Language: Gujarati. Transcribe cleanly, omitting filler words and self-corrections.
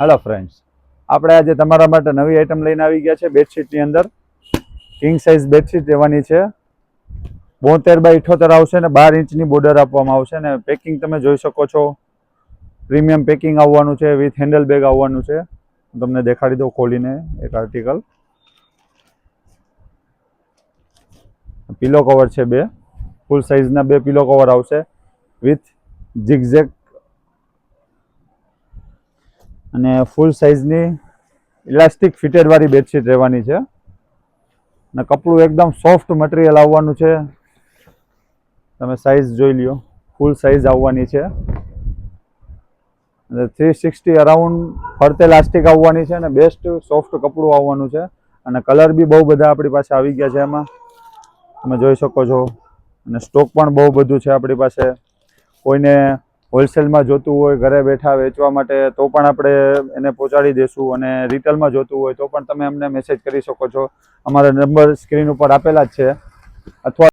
હેલો ફ્રેન્ડ્સ, આપણે આજે તમારા માટે નવી આઈટમ લઈને આવી ગયા છે. બેડશીટની અંદર કિંગ સાઇઝ બેડશીટ રહેવાની છે. 72 બાય 78 આવશે ને 12 ઇંચની બોર્ડર આપવામાં આવશે ને પેકિંગ તમે જોઈ શકો છો. પ્રીમિયમ પેકિંગ આવવાનું છે, વિથ હેન્ડલ બેગ આવવાનું છે. તમને દેખાડી દઉં ખોલીને એક આર્ટિકલ. પિલો કવર છે, 2 ફૂલ સાઇઝના 2 પિલો કવર આવશે વિથ ઝિગઝેગ અને ફૂલ સાઇઝની ઇલાસ્ટિક ફિટેડ વાળી બેડશીટ રહેવાની છે. અને કપડું એકદમ સોફ્ટ મટીરિયલ આવવાનું છે. તમે સાઇઝ જોઈ લ્યો, ફૂલ સાઇઝ આવવાની છે. 360 અરાઉન્ડ ફરતે લાસ્ટિક આવવાની છે અને બેસ્ટ સોફ્ટ કપડું આવવાનું છે. અને કલર બી બહુ બધા આપણી પાસે આવી ગયા છે. એમાં તમે જોઈ શકો છો. અને સ્ટોક પણ બહુ બધું છે આપણી પાસે. કોઈને હોલસેલમાં જોતું હોય, ઘરે બેઠા વેચવા માટે, તો પણ આપણે એને પહોંચાડી દઈશું. અને રિટેલમાં જોતું હોય તો પણ તમે અમને મેસેજ કરી શકો છો. અમારા નંબર સ્ક્રીન ઉપર આપેલા જ છે. અથવા